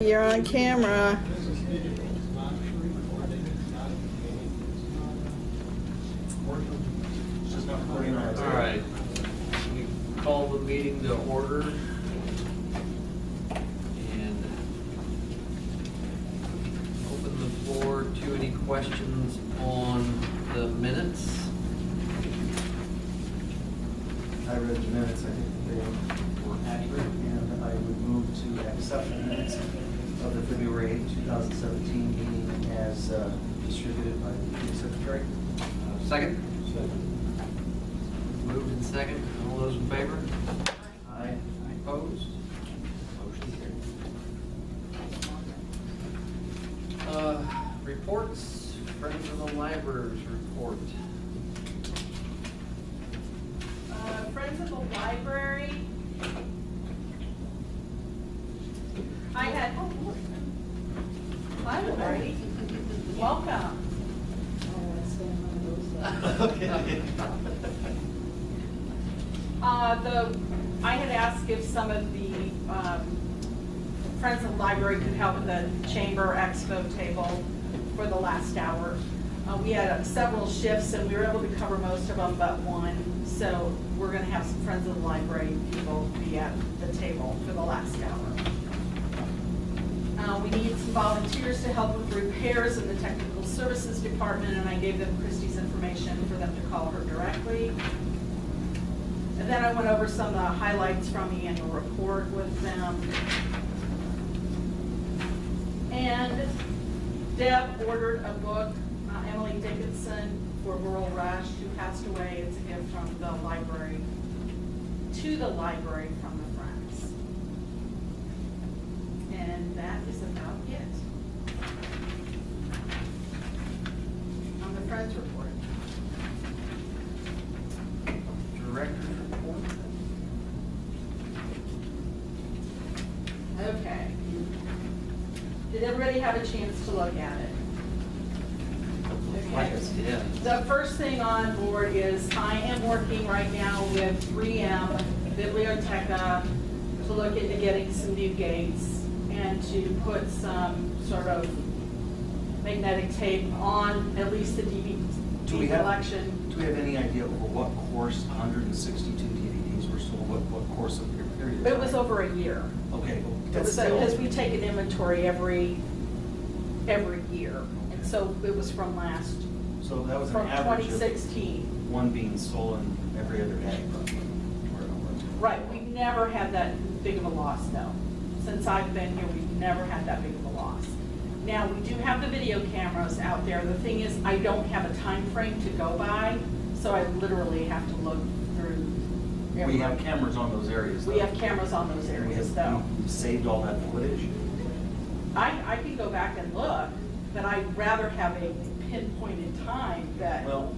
You're on camera. All right, we call the meeting to order and open the floor to any questions on the minutes. I read the minutes, I think they were accurate, and I would move to accept the minutes of the February 8, 2017 meeting as distributed by the secretary. Second? Moved in second. All those in favor? Aye. Opposed? Motion carried. Reports, Friends of the Libraries report. Friends of the Library. I had, hi Lori, welcome. I had asked if some of the Friends of the Library could help with the Chamber Expo table for the last hour. We had several shifts and we were able to cover most of them but one. So we're going to have some Friends of the Library people be at the table for the last hour. We need some volunteers to help with repairs in the technical services department, and I gave them Christy's information for them to call her directly. And then I went over some of the highlights from the annual report with them. And Deb ordered a book, Emily Dickinson, for Rural Rush, who passed away. It's a gift from the library to the library from the Friends. And that is about it on the Friends report. Director's report. Okay. Did everybody have a chance to look at it? Okay. Yeah. The first thing on board is I am working right now with 3M Biblioteca to look into getting some new gates and to put some sort of magnetic tape on at least the DVD collection. Do we have any idea over what course 162 DVDs were sold? What course of period? It was over a year. Okay. Because we take an inventory every year. And so it was from So that was an from average 2016. of one being stolen every other day. Right, we've never had that big of a loss though. Since I've been here, we've never had that big of a loss. Now, we do have the video cameras out there. The thing is, I don't have a time frame to go by, so I literally have to look through. We have cameras on those areas. We have cameras on those areas though. We've saved all that footage. I can go back and look, but I'd rather have a pinpointed time that. Well,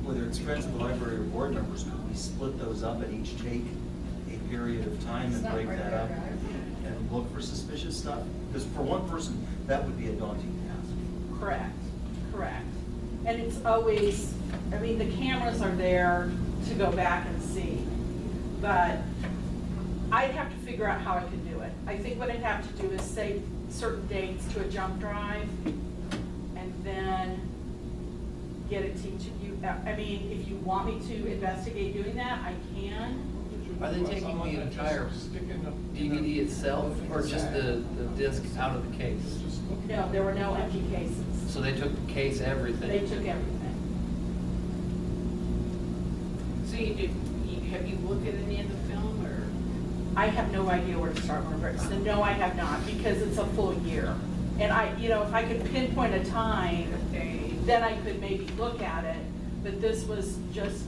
whether it's friends of the library or board members, could we split those up and each take a period of time and break that up and look for suspicious stuff? Because for one person, that would be a daunting task. Correct. And it's always, I mean, the cameras are there to go back and see, but I'd have to figure out how I could do it. I think what I'd have to do is save certain dates to a jump drive and then get it to each of you. I mean, if you want me to investigate doing that, I can. Are they taking the entire DVD itself or just the disc out of the case? No, there were no empty cases. So they took the case, everything? They took everything. So have you looked at any of the film or? I have no idea where to start, Margaret. So no, I have not, because it's a full year. And if I could pinpoint a time, then I could maybe look at it. But this was just,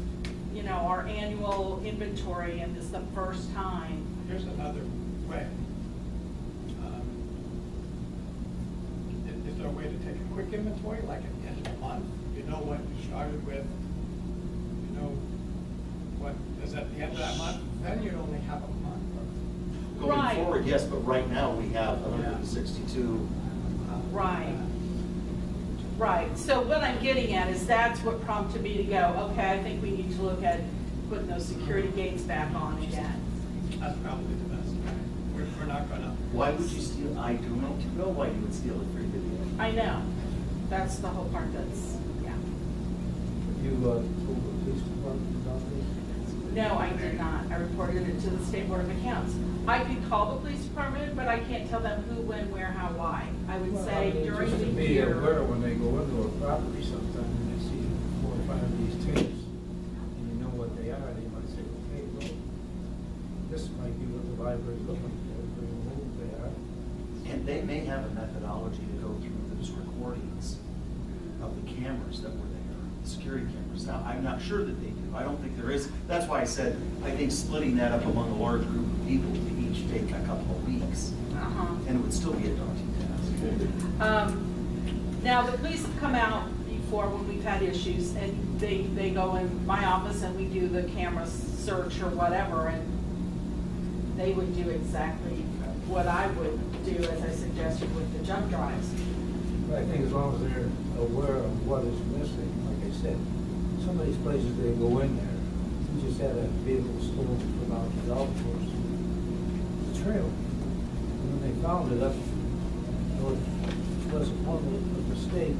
our annual inventory, and this is the first time. Here's another way. Is there a way to take a quick inventory, like at the end of the month? You know what you started with, you know what is at the end of that month, then you only have a month. Going Right. forward, yes, but right now we have 162. Right. So what I'm getting at is that's what prompted me to go, okay, I think we need to look at putting those security gates back on again. That's probably the best way. We're we're not gonna. Why would you steal, I do not know why you would steal a free video. I know, that's the whole part that's, yeah. You told the police department about this? No, I did not. I reported it to the State Board of Accounts. I could call the police department, but I can't tell them who, when, where, how, why. I would say during Just to the be year. aware when they go into a property sometime and they see 4 or 5 of these tapes, and you know what they are, they might say, okay, well, this might be what the library's looking for, if we remove they are. And they may have a methodology to go through those recordings of the cameras that were there, the security cameras. Now, I'm not sure that they do. I don't think there is. That's why I said, I think splitting that up among a large group of people would each take a couple of weeks. And it would still be a daunting task. Now, the police have come out before when we've had issues, and they go in my office and we do the camera search or whatever, and they would do exactly what I would do, as I suggested with the jump drives. But I think as long as they're aware of what is missing, like I said, some of these places they go in there, you just had a vehicle stolen from out the golf course, the trail. And when they found it up northwest corner of the state,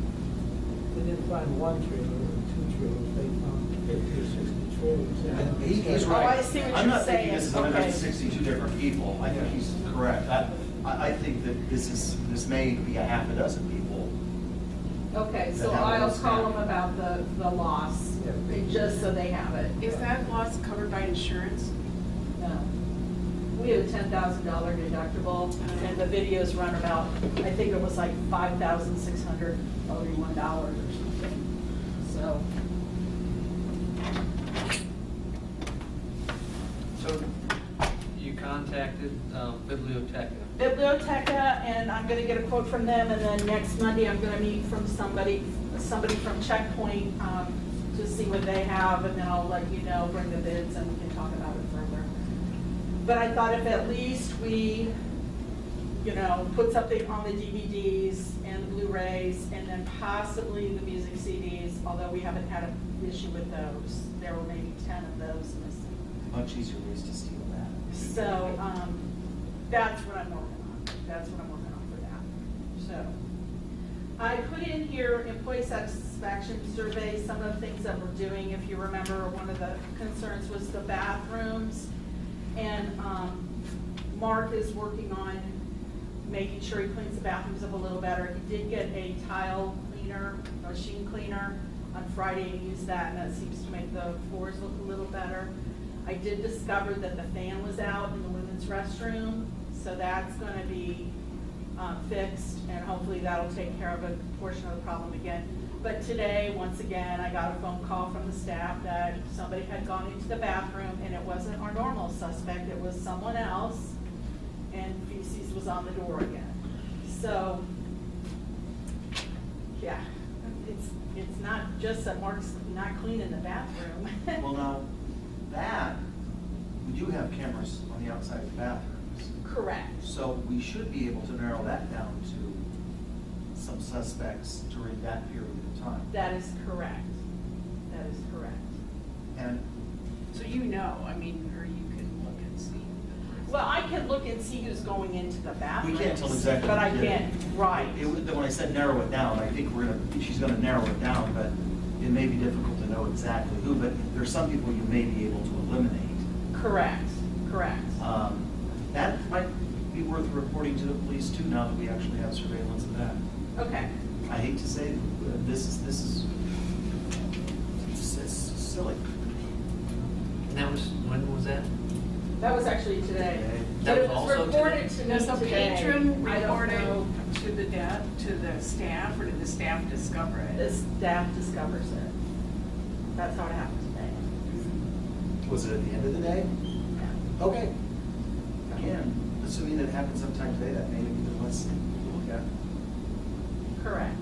they didn't find one trailer or 2 trailers, they found 50 or 60 trailers. And he's Oh, right. I see what I'm you're not thinking saying. this is Okay. 162 different people. I think he's correct. I think that this may be a half a dozen people. Okay, so That have I'll those call now. them about the loss, Yeah. just so they have it. Is that loss covered by insurance? No. We have a $10,000 deductible, and the videos run about, I think it was like $5,631 or something. So, So you contacted Biblioteca. Biblioteca, and I'm gonna get a quote from them, and then next Monday, I'm gonna meet from somebody from Checkpoint, to see what they have, and then I'll let you know, bring the bids, and we can talk about it further. But I thought if at least we, put something on the DVDs and the Blu-rays, and then possibly the music CDs, although we haven't had an issue with those. There were maybe 10 of those missing. Much easier ways to steal that. So, that's what I'm working on. That's what I'm working on for that. So, I put in here employee satisfaction survey, some of the things that we're doing. If you remember, one of the concerns was the bathrooms. And Mark is working on making sure he cleans the bathrooms up a little better. He did get a tile cleaner, machine cleaner on Friday, and used that, and that seems to make the floors look a little better. I did discover that the fan was out in the women's restroom, so that's gonna be fixed, and hopefully that'll take care of a portion of the problem again. But today, once again, I got a phone call from the staff that somebody had gone into the bathroom, and it wasn't our normal suspect, it was someone else, and feces was on the door again. So, yeah, it's not just that Mark's not cleaning the bathroom. Well, now, that, we do have cameras on the outside of the bathrooms. Correct. So we should be able to narrow that down to some suspects during that period of time. That is correct. That is correct. And So or you can look and see. Well, I can look and see who's going into the bathroom. we can't tell exactly. But I who did it. can't, right. When I said narrow it down, I think she's gonna narrow it down, but it may be difficult to know exactly who, but there's some people you may be able to eliminate. Correct, correct. That might be worth reporting to the police too, now that we actually have surveillance of that. Okay. I hate to say, this is it's silly. And that was, when was that? That was actually today. That But it was was also reported today? to me Does the today. patron I don't report know. it to the staff, or did the staff discover it? The staff discovers it. That's how it happened today. Was it at the end of the day? Yeah. Okay. Again, assuming that it happened sometime today, that may be the less thing to look at. Correct.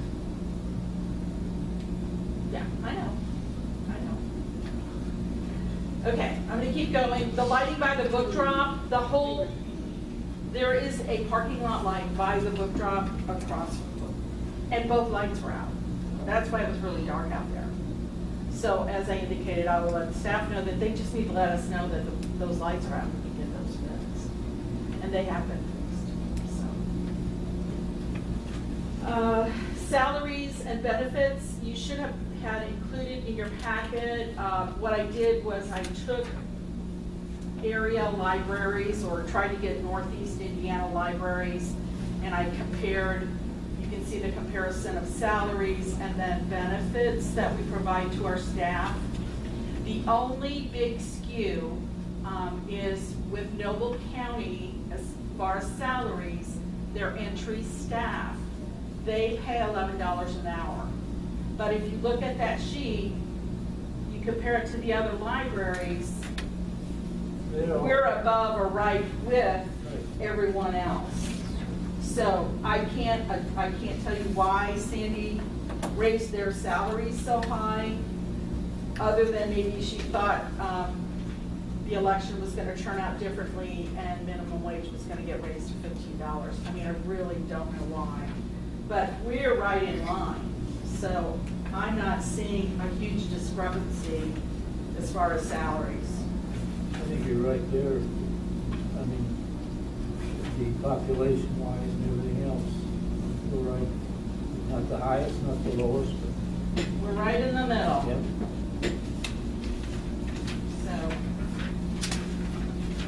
Yeah, I know. Okay, I'm gonna keep going. The lighting by the book drop, there is a parking lot light by the book drop across from the book. And both lights were out. That's why it was really dark out there. So as I indicated, I will let the staff know that they just need to let us know that those lights are out and we can get those fixed. And they have been Salaries and benefits, you should have had included in your packet. What I did was I took area libraries, or tried to get Northeast Indiana libraries, and I compared, you can see the comparison of salaries and then benefits that we provide to our staff. The only big skew is with Noble County, as far as salaries, their entry staff. They pay $11 an hour. But if you look at that sheet, you compare it to the other libraries, we're above or right with everyone else. So I can't tell you why Sandy raised their salaries so high, other than maybe she thought the election was going to turn out differently and minimum wage was going to get raised to $15. I mean, I really don't know why. But we're right in line. So I'm not seeing a huge discrepancy as far as salaries. I think you're right there. I mean, the population-wise and everything else, you're right. Not the highest, not the lowest, but. We're right in the middle. Yep. So,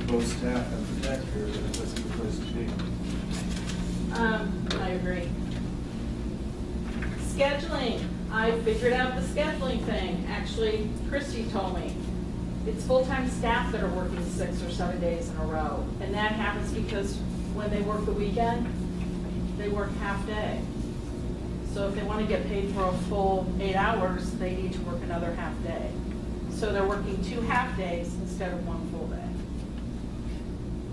Both staff and the taxpayers, and that's a good place to be. I agree. Scheduling, I figured out the scheduling thing. Actually, Christy told me. It's full-time staff that are working 6 or 7 days in a row. And that happens because when they work the weekend, they work half day. So if they want to get paid for a full 8 hours, they need to work another half day. So they're working 2 half days instead of 1 full day.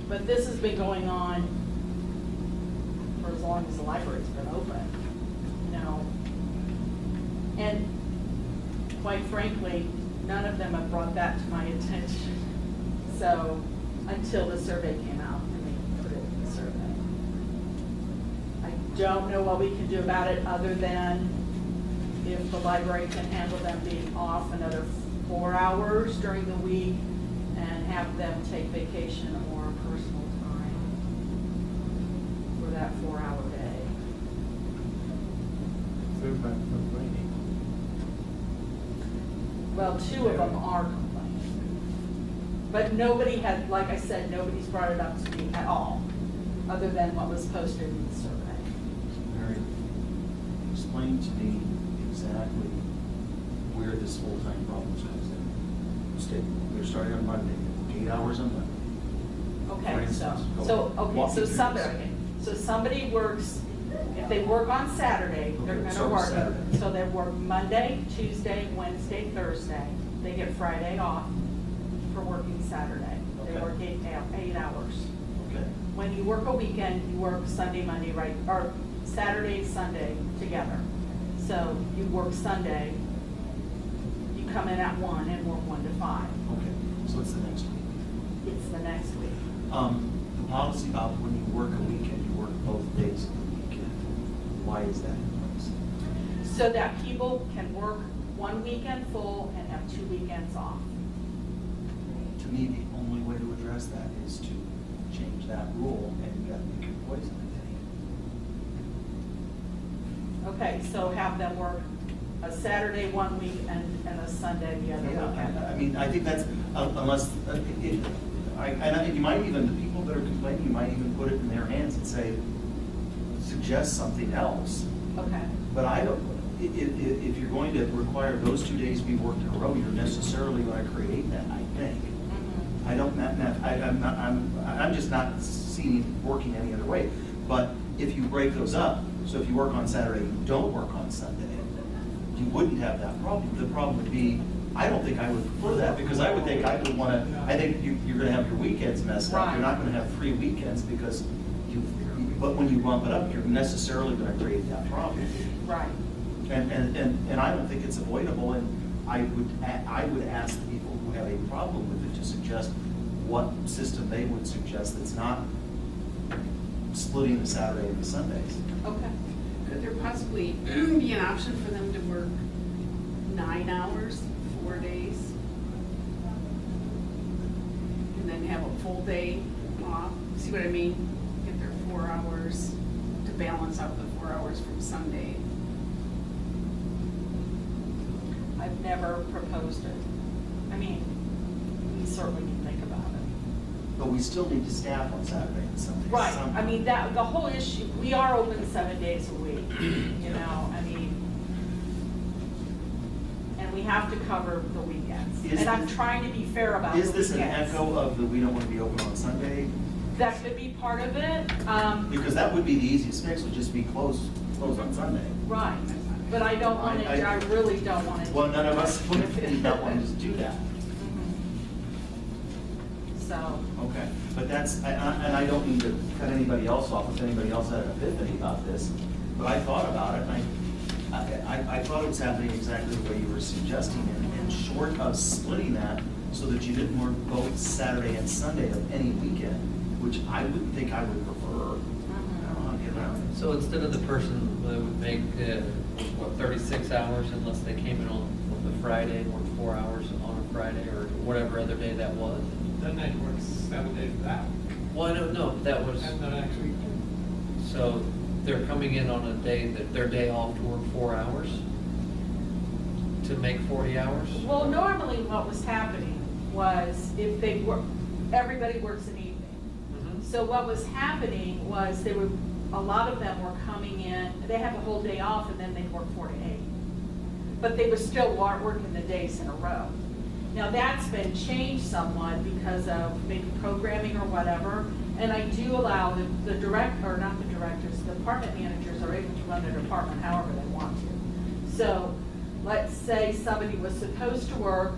But this has been going on for as long as the library's been open, you know. And quite frankly, none of them have brought that to my attention. So, until the survey came out and they put it in the survey. I don't know what we can do about it other than if the library can handle them being off another 4 hours during the week and have them take vacation or personal time for that 4-hour day. They're back from raining. Well, 2 of them are complaining. But nobody had, like I said, nobody's brought it up to me at all, other than what was posted in the survey. Mary, explain to me exactly where this full-time problem comes in. They're starting on Monday, 8 hours on Monday. For Okay, instance, go so walk me through somebody works, if they work on Saturday, they're Okay, gonna so work. Saturday. So they work Monday, Tuesday, Wednesday, Thursday. They get Friday off for working Saturday. They Okay. work 8 hours. Okay, When you work a weekend, you work Sunday, Monday, right, or Saturday, Sunday together. So you work Sunday, you come in at 1 and work 1 to 5. okay, so it's the next week. It's the next week. The policy about when you work a weekend, you work both days of the weekend. Why is that in place? So that people can work 1 weekend full and have 2 weekends off. To me, the only way to address that is to change that rule, and you gotta make it poison, I think. Okay, so have them work a Saturday 1 week and a Sunday the other weekend. I mean, I think that's, unless, and I think you might even, the people that are complaining, you might even put it in their hands and say, suggest something else. Okay, But I don't, if you're going to require those 2 days be worked in a row, you're necessarily going to create that, I think. mhm, I don't, I'm just not seeing it working any other way. But if you break those up, so if you work on Saturday, you don't work on Sunday, you wouldn't have that problem. The problem would be, I don't think I would prefer that, because I would think I would want to, I think you're going to have your weekends messed up. Right. You're not going to have 3 weekends because but when you bump it up, you're necessarily going to create that problem. right. And I don't think it's avoidable, and I would ask the people who have a problem with it to suggest what system they would suggest that's not splitting the Saturday and the Sundays. Okay. Could there possibly be an option for them to work 9 hours, 4 days? And then have a full day off? See what I mean? Get their 4 hours to balance out the 4 hours from Sunday. I've never proposed it. I mean, we certainly can think about it. But we still need to staff on Saturday and Sunday. Right, somehow. I mean, that, the whole issue, we are open 7 days a week, you know, I mean, and we have to cover the weekends. Is And I'm this- trying to be fair about the Is weekends. this an echo of the we don't want to be open on Sunday? That could be part of it, Because that would be the easiest fix, would just be closed on Sunday. right, but I don't want to, I really don't want to. Well, none of us would not want to do that. So, Okay, but that's, and I don't mean to cut anybody else off if anybody else had an epiphany about this, but I thought about it, and I thought it was happening exactly the way you were suggesting, and short of splitting that so that you didn't work both Saturday and Sunday of any weekend, which I would think I would prefer. I don't want to get around it. So instead of the person that would make, 36 hours unless they came in on the Friday and worked 4 hours on a Friday or whatever other day that was. Then they work 7 days that week, Well, I don't know, that was, and the next week. so they're coming in on a day that their day off to work 4 hours to make 40 hours? well, normally what was happening was if they work, everybody works an evening. Mhm. So what was happening was they would, a lot of them were coming in, they have a whole day off and then they'd work 4 to 8. But they were still working the days in a row. Now that's been changed somewhat because of maybe programming or whatever. And I do allow the direct, or not the directors, the department managers are able to run their department however they want to. So let's say somebody was supposed to work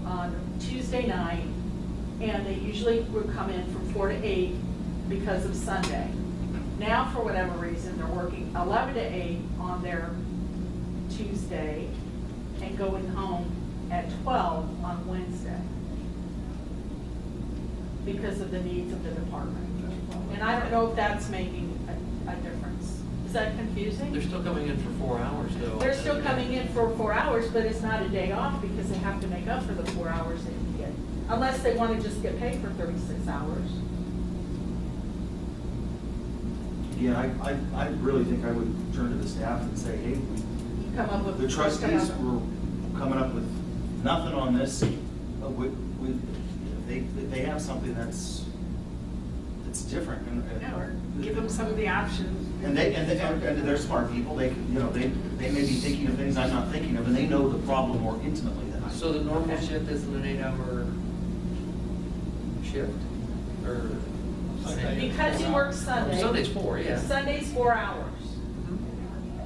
on Tuesday night and they usually would come in from 4 to 8 because of Sunday. Now, for whatever reason, they're working 11 to 8 on their Tuesday and going home at 12 on Wednesday because of the needs of the department. And I don't know if that's making a difference. Is that confusing? They're still coming in for 4 hours though. They're still coming in for 4 hours, but it's not a day off because they have to make up for the 4 hours they didn't get. Unless they want to just get paid for 36 hours. Yeah, I really think I would turn to the staff and say, hey, Come up with. the trustees were coming up with nothing on this. If they have something that's different. Or give them some of the options. And they're smart people, they may be thinking of things I'm not thinking of, and they know the problem more intimately than I do. So the normal shift isn't an 8-hour shift, or? Because you work Sunday. Sunday's 4, yeah. Sunday's 4 hours.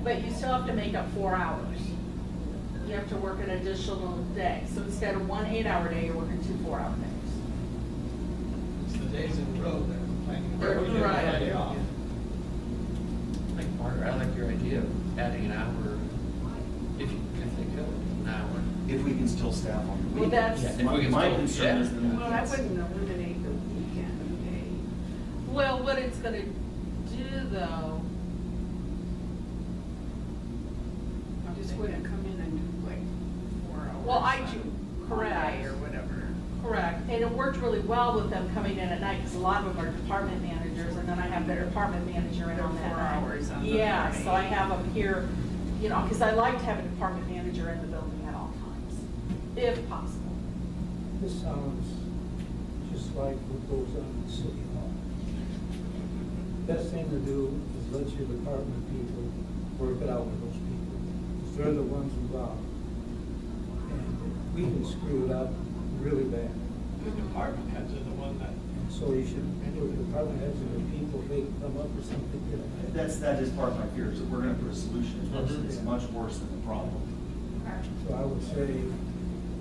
But you still have to make up 4 hours. You have to work an additional day. So instead of one 8-hour day, you're working 2 4-hour days. It's the days in a row they're complaining about. They're We get right. Friday off. Like Margaret, I like your idea of adding an hour, if they could, an hour. If we can still staff on the Well, weekend. that's- Yeah, if we can My still- concern yeah. is the Well, I weekends. wouldn't eliminate the weekend pay. Well, what it's gonna do though, You just wouldn't come in and do like 4 hours. well, I on do, Monday correct. or whatever. Correct, and it worked really well with them coming in at night, because a lot of them are department managers, and then I have their department manager in on that 4 night. hours on the Yeah, Friday. so I have them here, you know, because I like to have a department manager in the building at all times, if possible. This sounds just like what goes on in City Hall. Best thing to do is let your department people work it out with those people, because they're the ones involved. And we can screw it up really bad. The department heads are the one that, And so you should, the department heads and the people, they come up with something, you know. That is part of my fear, is that we're gonna put a solution in place Mhm. that's much worse than the problem. So I would say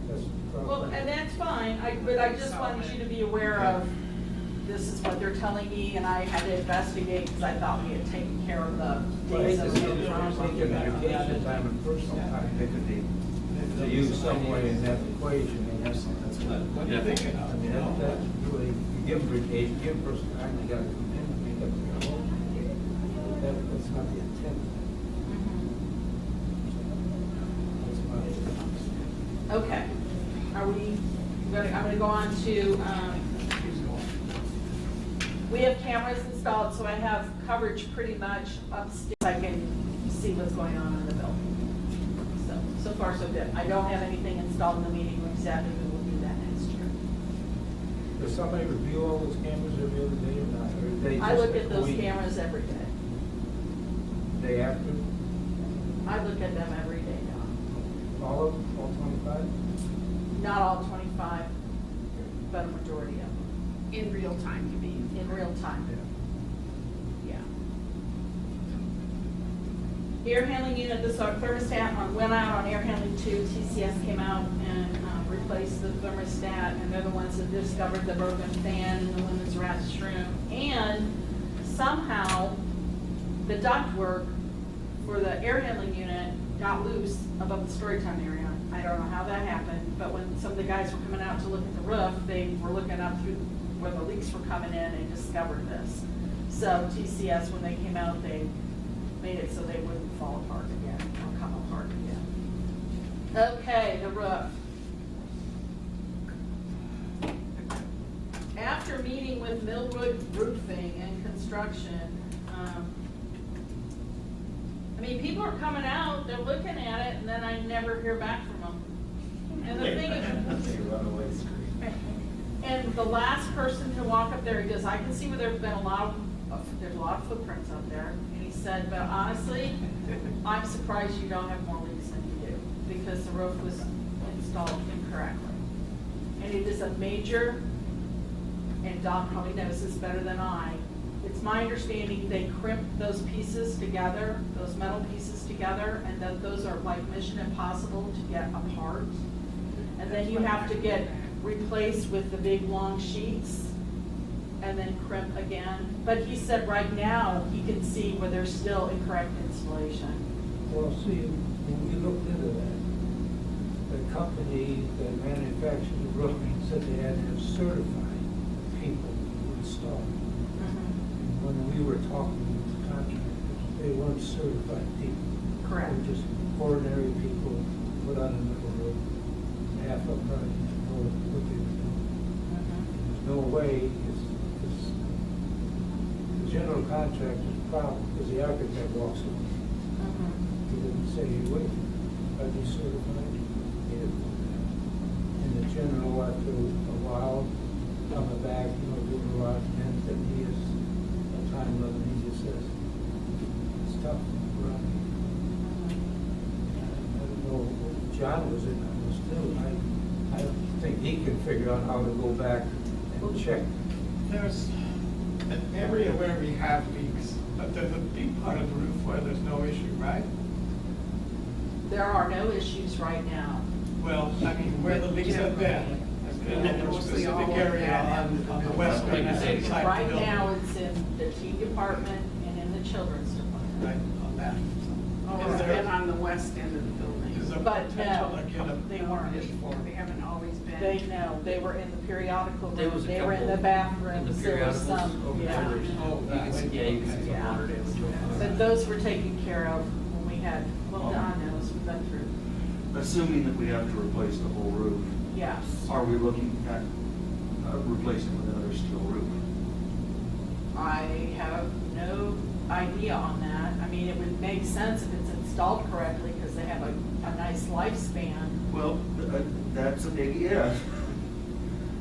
that's probably. Well, and that's fine, but I just wanted you to be aware of, this is what they're telling me, and I had to investigate, because I thought we had taken care of the Well, days I of hate to no see them problem. taking vacation time and personal time. It could be. To use some way in that equation, and that's, what are you thinking I of, mean, you know? that really, you give them vacation, give them personal time, they gotta come in and make up their own. That's not the intent. That's my. Okay, are we, I'm gonna go on to, we have cameras installed, so I have coverage pretty much upstairs. I can see what's going on in the building. So So far, so good. I don't have anything installed in the meeting room yet, and we will do that next year. Does somebody review all those cameras every other day or not? Or are they I just look at those week? cameras every day. Day after? I look at them every day now. All of them, all 25? Not all 25, but a majority of them, In real time, you mean? in real time. Yeah. Yeah. Air handling unit, this thermostat went out on air handling 2. TCS came out and replaced the thermostat, and they're the ones that discovered the broken fan in the women's restroom. And somehow, the ductwork for the air handling unit got loose above the story time area. I don't know how that happened, but when some of the guys were coming out to look at the roof, they were looking up through where the leaks were coming in and discovered this. So TCS, when they came out, they made it so they wouldn't fall apart again or come apart again. Okay, the roof. After meeting with Millwood Roofing and Construction, I mean, people are coming out, they're looking at it, and then I never hear back from them. And the thing is, They run away screaming. and the last person to walk up there, he goes, I can see where there's been there's a lot of footprints up there. And he said, but honestly, I'm surprised you don't have more leaks than you do, because the roof was installed incorrectly. And it is a major, and Don probably knows this better than I, it's my understanding they crimped those pieces together, those metal pieces together, and that those are like mission impossible to get apart. And then you have to get replaced with the big long sheets and then crimp again. But he said right now, he can see where there's still incorrect installation. Well, see, when we looked into that, the company that manufactured the roofing said they had to have certified people to install it. When we were talking with the contractors, they weren't certified people. Correct. They were just ordinary people put on a metal roof. Half of them probably didn't know what they were doing. There's no way, it's the general contractor's problem, because the architect walks away. He didn't say, wait, are they certified? He didn't know that. And the general, after a while, coming back, doing a lot, and then he is a time limit, he just says, it's tough around here. I don't know, John was in on this too. I don't think he can figure out how to go back and check. There's an area where we have leaks, but there's a big part of the roof where there's no issue, right? There are no issues right now. Well, I mean, where the leaks have been, has been in a specific area on the west Like you side say, of the Right building. now, it's in the tea department and in the children's department. Right, on that. Oh, Is It's there- been on the west end of the building. Is there But potential no, to get a they weren't. permit for They haven't always been. They know, they were in the periodical There room, was a they were in couple the bathroom, in the there was periodicals some, over yeah. there. Oh, You can see, yeah, you can see some Yeah. water damage. But those were taken care of when we had, well, Don knows, we've been through, Assuming that we have to replace the whole roof, yes. are we looking at replacing with another steel roof? I have no idea on that. I mean, it would make sense if it's installed correctly, because they have a nice lifespan. Well, that's a big if.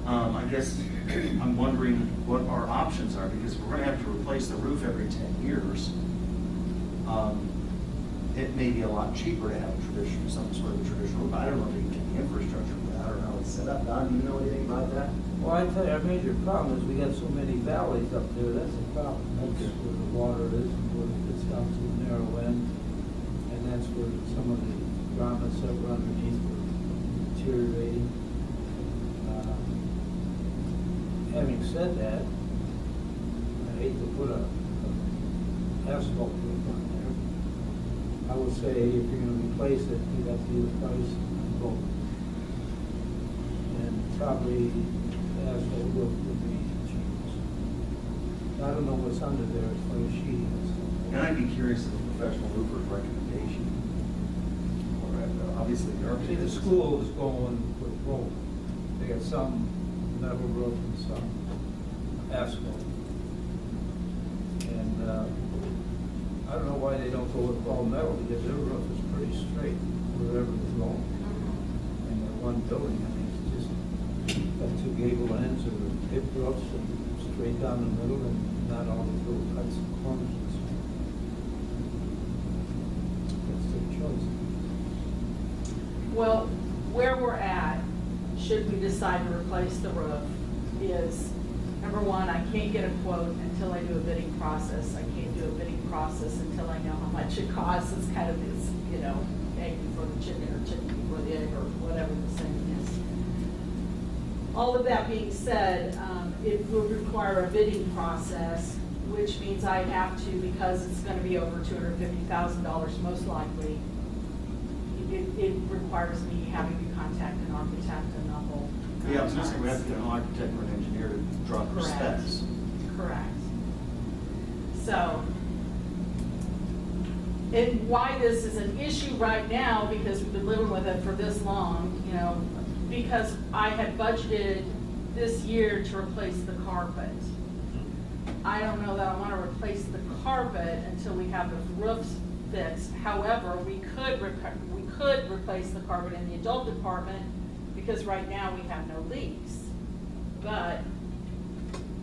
I guess I'm wondering what our options are, because if we're gonna have to replace the roof every 10 years. It may be a lot cheaper to have a traditional, some sort of traditional roof. I don't know if you can get the infrastructure for that, or how it's set up. Don, do you know anything about that? Well, I tell you, our major problem is we got so many valleys up there, that's a problem. That's where the water is, and where it gets down to the narrow end. And that's where some of the grommets that were underneath were deteriorating. Having said that, I hate to put a asphalt roof on there. I would say if you're gonna replace it, you have to do the price on both. And probably the asphalt roof would be cheapest. I don't know what's under there as far as sheeting and stuff. And I'd be curious of a professional roofer's recommendation. Obviously, the See, architect. the school is going with both. They got some metal roof and some asphalt. And I don't know why they don't go with all metal, because their roof is pretty straight. wherever it's going. And that one building, I mean, it's just got two gable ends or hip roofs and straight down the middle and not all the little cuts and corners and stuff. That's their choice. Well, where we're at, should we decide to replace the roof, is, number one, I can't get a quote until I do a bidding process. I can't do a bidding process until I know how much it costs. It's kind of this, you know, egg before the chicken or chicken before the egg or whatever the saying is. All of that being said, it will require a bidding process, which means I have to, because it's gonna be over $250,000 most likely, it requires me having to contact an architect and the whole. Yeah, I was gonna say, we have to get an architect or an engineer to draw up Correct. specs. Correct. So, and why this is an issue right now, because we've been living with it for this long, you know, because I had budgeted this year to replace the carpet. I don't know that I want to replace the carpet until we have the roofs fixed. However, we could replace the carpet in the adult department, because right now we have no leaks. But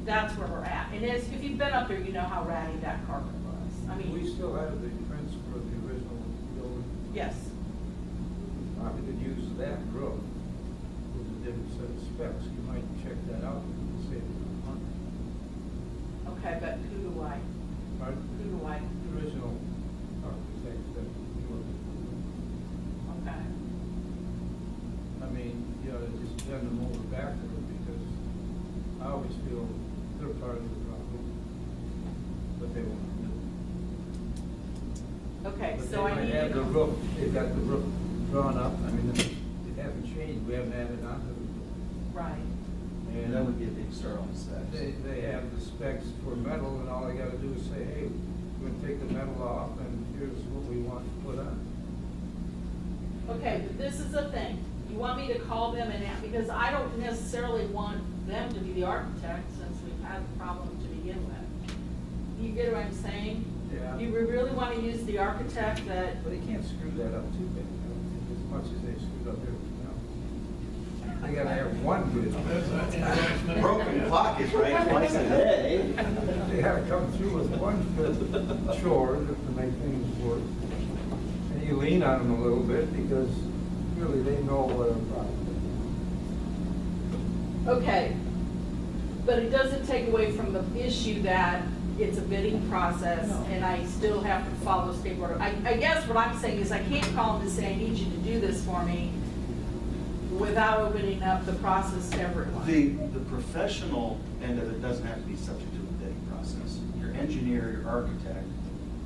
that's where we're at. And if you've been up there, you know how ratty that carpet was. I We mean, still have the prints for the original building. yes. Probably could use that roof with a different set of specs. You might check that out and save a month. Okay, but who do I? Pardon? Who do I? The original architect that you worked with. Okay. I mean, you know, just bend them over backward, because I always feel they're part of the problem, but they won't do it. Okay, But so I they need might have to. the roof, they've got the roof drawn up, I mean, it hasn't changed, we haven't added on to it. Right. And that would be a big start on the specs. They have the specs for metal, and all they gotta do is say, hey, we're gonna take the metal off, and here's what we want to put on. Okay, but this is the thing. You want me to call them and ask, because I don't necessarily want them to be the architect, since we've had the problem to begin with. You get what I'm saying? Yeah. You really want to use the architect that, But they can't screw that up too bad, I don't think, as much as they screwed up everything else. They gotta have one good. Broken clock is right twice a day. They gotta come through with one good chore to make things work. And you lean on them a little bit, because really they know what a problem okay. But it doesn't take away from the issue that it's a bidding process, and I still have to follow state board. I guess what I'm saying is I can't call them and say, I need you to do this for me, without opening up the process to everyone. The professional end of it doesn't have to be subject to the bidding process. Your engineer, your architect.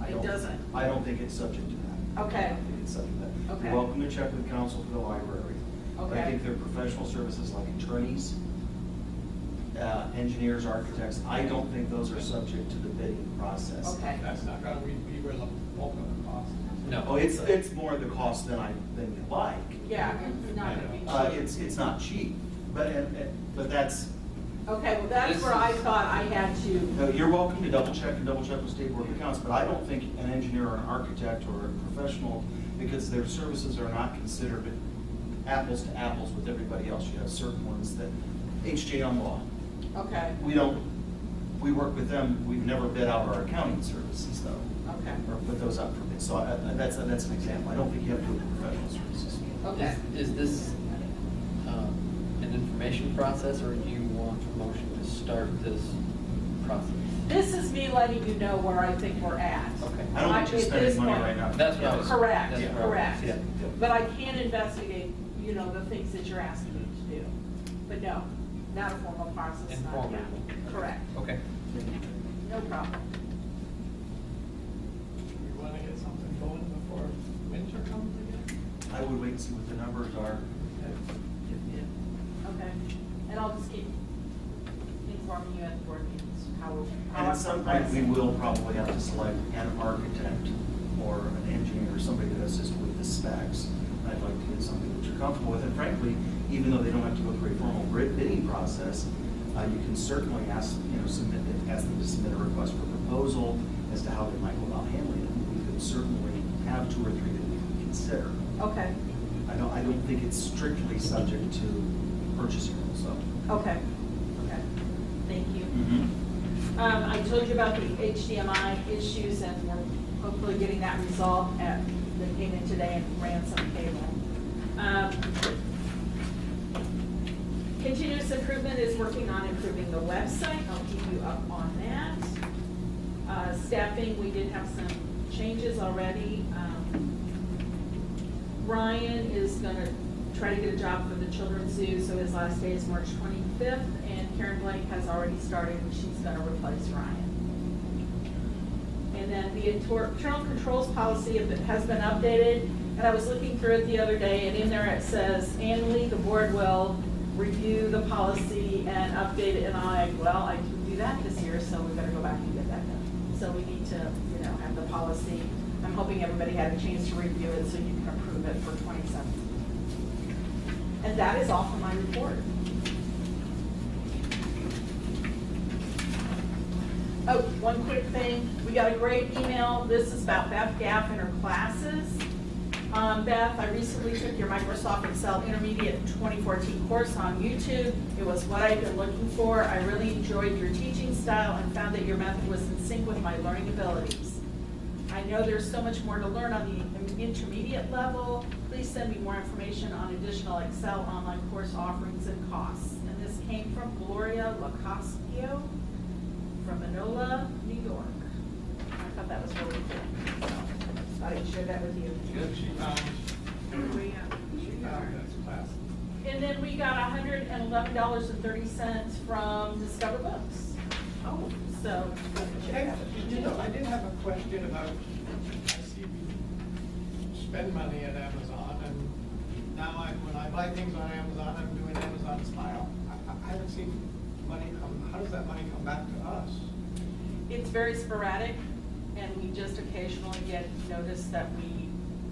It doesn't. I don't think it's subject to that. Okay. I don't think it's subject to that. Okay. You're welcome to check with counsel for the library. Okay. I think their professional services like attorneys, engineers, architects, I don't think those are subject to the bidding process. Okay. That's not gonna be where the bulk of the cost is. No. Oh, it's more the cost than you like. Yeah, it's not gonna be cheap. It's not cheap, but that's, Okay, well, that's This where I is- thought I had to, no, you're welcome to double check with State Board of Accounts, but I don't think an engineer or an architect or a professional, because their services are not considered apples to apples with everybody else. You have certain ones that, HJ on law, okay, we work with them, we've never bid out our accounting services though, okay, or put those up for bid. So that's an example. I don't think you have to do it with professional services. okay. Is this an information process, or do you want a motion to start this process? This is me letting you know where I think we're at. Okay. I don't think you're At spending this money point. right now. That's what I was. Correct, that's what I was- correct. yeah. But I can investigate, you know, the things that you're asking me to do. But no, not a formal process, not Informal. yet. Correct, Okay. no problem. We wanna get something going before winter comes again? I would wait and see what the numbers are. Okay, and I'll just keep informing you at the board meetings, how And I'm at some point, we progressing. will probably have to select an architect or an engineer, or somebody to assist with the specs. I'd like to get something that you're comfortable with, and frankly, even though they don't have to go through a formal bidding process, you can certainly ask them to submit a request for proposal as to how they might go about handling it. We could certainly have 2 or 3 that we could consider. Okay, I don't think it's strictly subject to purchasing, so. okay, okay, thank you. Mm-hmm. I told you about the HDMI issues, and we're hopefully getting that resolved. They came in today and ran some cable. Continuous improvement is working on improving the website. I'll keep you up on that. Staffing, we did have some changes already. Ryan is gonna try to get a job for the Children's Zoo, so his last day is March 25th, and Karen Blake has already started, and she's gonna replace Ryan. And then the internal controls policy has been updated, and I was looking through it the other day, and in there it says, annually, the board will review the policy and update it, and I'm like, well, I can do that this year, so we better go back and get that done. So we need to, have the policy. I'm hoping everybody had a chance to review it so you can approve it for 2017. And that is all for my report. Oh, one quick thing. We got a great email. This is about Beth Gaff and her classes. Beth, I recently took your Microsoft Excel Intermediate 2014 course on YouTube. It was what I've been looking for. I really enjoyed your teaching style and found that your method was in sync with my learning abilities. I know there's so much more to learn on the intermediate level. Please send me more information on additional Excel online course offerings and costs. And this came from Gloria Lacosio from Manola, New York. I thought that was really cool. So, thought I'd share that with you. Good, she found this class. And then we got $111.30 from Discover Books. Oh, So, I did have a question about, I see we spend money at Amazon, and now when I buy things on Amazon, I'm doing Amazon Smile. I haven't seen money come, how does that money come back to us? it's very sporadic, and we just occasionally get notice that we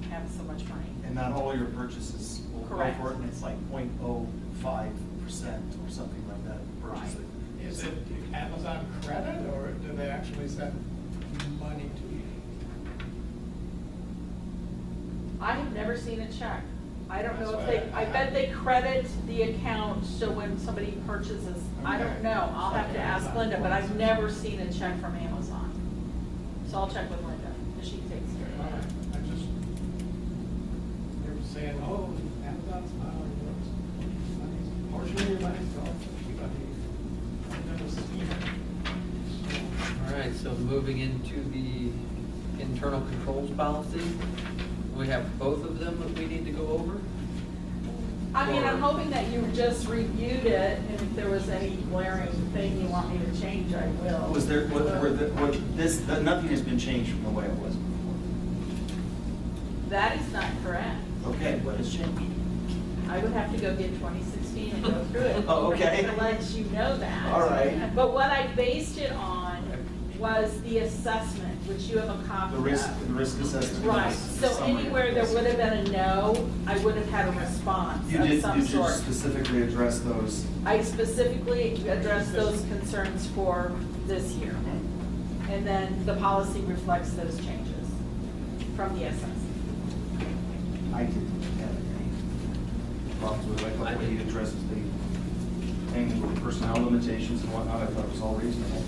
have so much money. And not all your purchases will go Correct. for it, and it's like 0.05% or something like that purchasing. Is it Amazon credit, or do they actually send money to you? I have never seen a check. I don't know if That's they, why I bet they credit the account, so when somebody purchases, I don't Okay. know, I'll have to ask Linda, but I've never seen a check from Amazon. So I'll check with Linda, and she takes care All of right, it. I just, they were saying, oh, Amazon's not on yours. Portion of your money's gone to Peabody. I've never seen it. All right, so moving into the internal controls policy, we have both of them that we need to go over. I mean, I'm Or- hoping that you just reviewed it, and if there was any glaring thing you want me to change, I will. Was there, nothing has been changed from the way it was before? That is not correct. Okay, what has changed? I would have to go get 2016 and go through it. Oh, okay. To let you know that. All right. But what I based it on was the assessment, which you have a copy The of. risk assessment. Right, so Summary. anywhere there would have been a no, I would have had a response You of did, some you did sort. specifically address those. I specifically addressed those concerns for this year. And then the policy reflects those changes from the assessment. I didn't have any problems with it. I thought the way you addresses the thing with personnel limitations and whatnot, I thought it was all reasonable.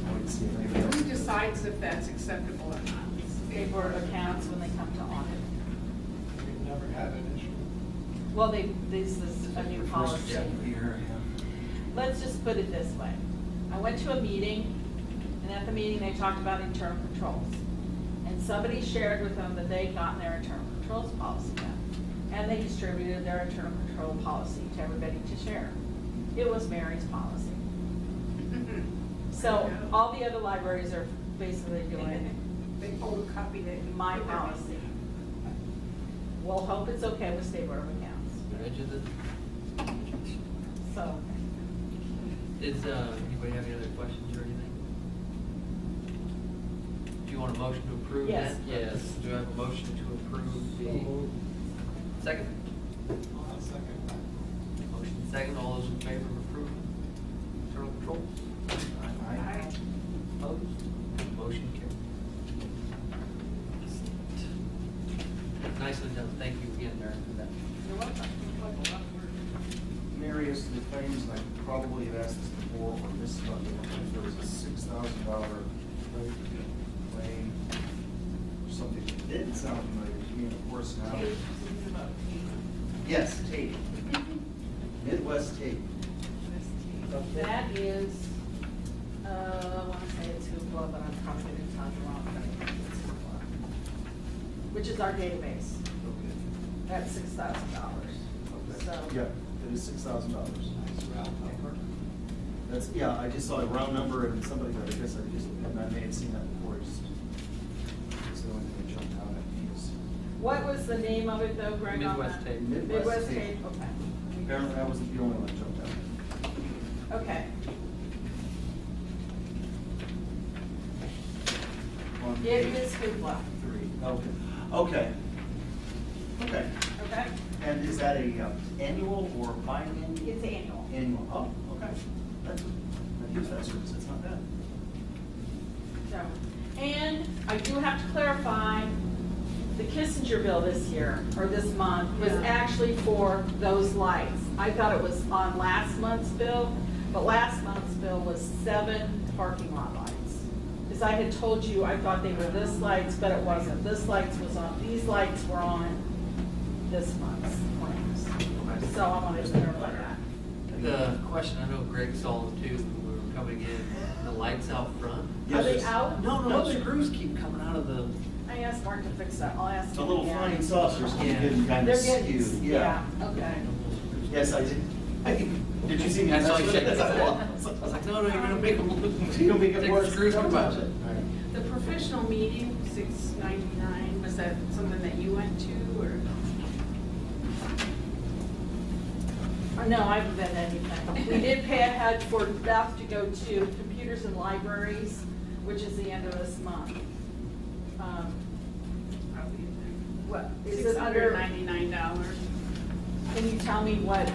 I would see if anybody else. Who decides if that's acceptable or not? They board of accounts when they come to audit. We've never had an issue. Well, this is a new policy. Here, Let's just put it this way. I went to a meeting, and at the meeting, they talked about internal controls. And somebody shared with them that they'd gotten their internal controls policy done. And they distributed their internal control policy to everybody to share. It was Mary's policy. So all the other libraries are basically doing They photocopied it. my policy. We'll hope it's okay with State Board of Accounts. So, Is, anybody have any other questions or anything? Do you want a motion to approve that? Yes. Yes, do I have a motion to approve the second? I'll second that. Motion second, all those in favor of approving internal controls? Aye. Opposed? Motion carried. just about, there was a $6,000 claim or something. It didn't sound familiar to me, and of course now. Yes, tape. Midwest tape. That is, I want to say it's Hoopla, but I'm probably going to tell you wrong, but I think it's Hoopla. Which is our database. Okay. That's $6,000. Okay. So. Yeah, it is $6,000. That's, yeah, I just saw a round number and somebody, I guess I may have seen that before, it's the only thing that jumped out at me is. What was the name of it though, Greg? on Midwest that? Tape. Midwest Tape, okay. Apparently I wasn't the only one that jumped out. Okay. One, It two, is Hoopla, three, okay. Okay, okay? and is that a annual or biannual? It's annual. Annual, oh, okay. That's, I use that service, it's not bad. So, and I do have to clarify, the Kissinger bill this year, or this month, was Yeah. actually for those lights. I thought it was on last month's bill, but last month's bill was 7 parking lot lights. As I had told you, I thought they were this lights, but it wasn't. This lights was on, these lights were on this month's claims. So I wanted to clarify that. The question, I know Greg saw it too, when we were coming in, the lights out front. Are they Yes. out? No, the screws keep coming out of the, I asked Mark to fix that. I'll ask The him little again. flying saucers keep Yeah. getting kind They're of getting, skewed, yeah, okay. Yes, I did. Did you see me? I saw you mess with shaking it? your head. I was like, no, you're gonna make them look. You're gonna make it Take the worse. screws Don't out. touch it. The professional meeting, $6.99, was that something that you went to, or? No, I haven't been to anything. We did pay ahead for Beth to go to computers and libraries, which is the end of this month. What, is it under, $699. can you tell me what,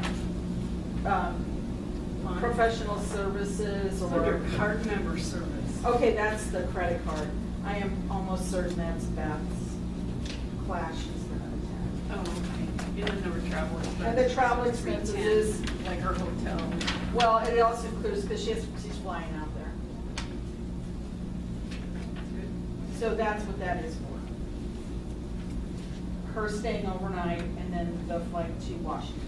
professional services It's under or? card member service. Okay, that's the credit card. I am almost certain that's Beth's class she's gonna attend. Oh, okay. And then there were travel expenses. And the travel expenses 310, is- like her hotel. Well, it also includes, because she's flying out there. So that's what that is for. Her staying overnight and then the flight to Washington.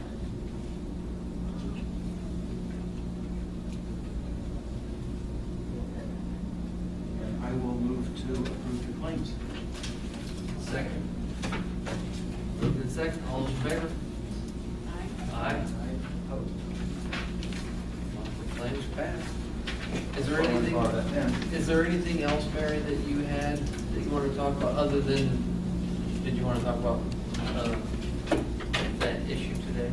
And I will move to approve the claims. Second. Moved in second, all those in favor? Aye. Opposed? Monthly claims passed. Is there anything else, Mary, that you had that you want to talk about, other than, did you want to talk about, that issue today?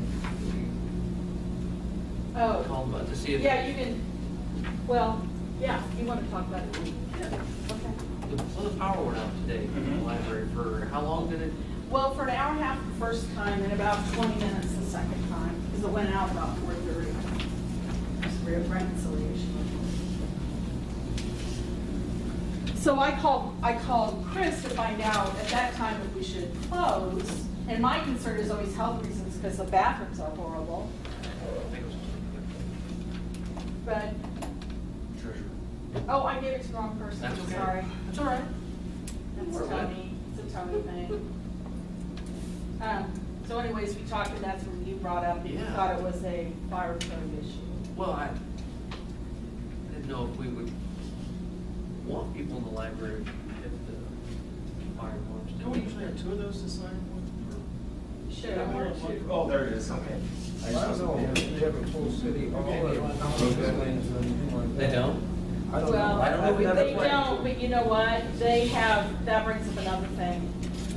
Oh, Called about to see if. yeah, you can, well, yeah, you want to talk about it? Yeah. Okay. Well, the power went out today in the Mhm. library for, how long did it? Well, for an hour and a half the first time and about 20 minutes the second time, because it went out about 4:30. It's reconciliation. So I called Chris to find out at that time if we should close. And my concern is always health reasons because the bathrooms are horrible. But, Treasurer. oh, I gave it to the wrong person, That's okay. sorry. That's all right. That's We're good. Tony, it's a Tony thing. So anyways, we talked and that's when you brought up, you Yeah. thought it was a fire code issue. Well, I didn't know if we would want people in the library if the fire alarms didn't. Don't we usually have 2 of those to sign? Should Yeah, have we worked don't- too. Oh, there it is, okay. I don't know, if they have a full city hall or council buildings or anything like that. They don't? I don't know. Well, I don't know. I've never they played. don't, but you know what? They have, that brings up another thing.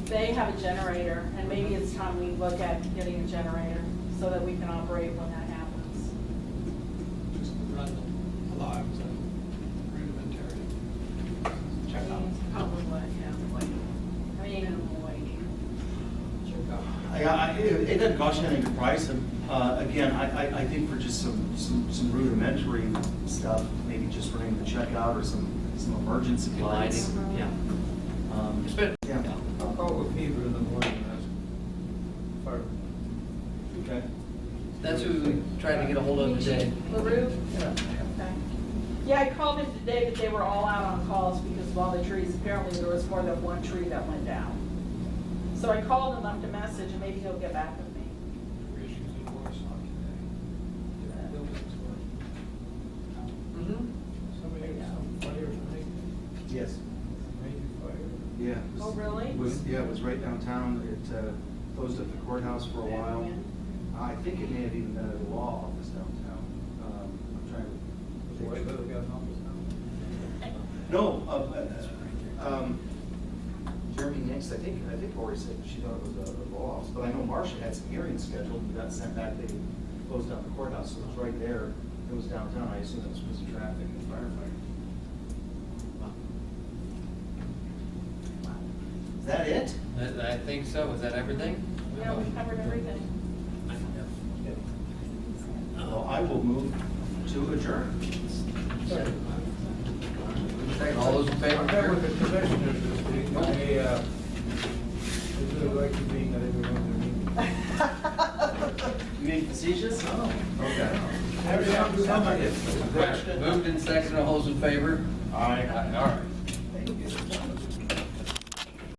They have a generator, and maybe it's time we look at getting a generator so that we can operate when that happens. Just run the logs and rudimentary. Check out. Probably, yeah, like, I mean, minimal waiting. Check out. It doesn't cost you anything to price them. Again, I think for just some rudimentary stuff, maybe just running the checkout or some emergency lights. Lighting, yeah. Um, It's been- Yeah. I'll call with Peter in the morning and ask fire. Okay. That's who we tried to get a hold of today. LaRue? Yeah. Okay. Yeah, I called him today, but they were all out on calls because of all the trees. Apparently, there was more than one tree that went down. So I called him, left a message, and maybe he'll get back with me. Issues in Warsaw today. Different buildings were, somebody, some fire, I think, Yes. major fire. Yeah. it was- Oh, really? It was right downtown. It closed up the courthouse for a while. I think it may have even been at the law office downtown. I'm trying to. Why they got an office now? No, Jeremy Nix, I think Lori said she thought it was a law office, but I know Marcia had some hearings scheduled and got sent back. They closed down the courthouse, so it was right there. It was downtown. I assume it was because of traffic and firefighting. Is that it? I think so. Is that everything? Yeah, we covered everything. Well, I will move to adjourn. All those in favor? I met with the commissioners this week, and they really like you being at every one of their meetings. You being facetious? Oh. Okay. Every time somebody is there. Moved and seconded, all those in favor? Aye. All right. Thank you.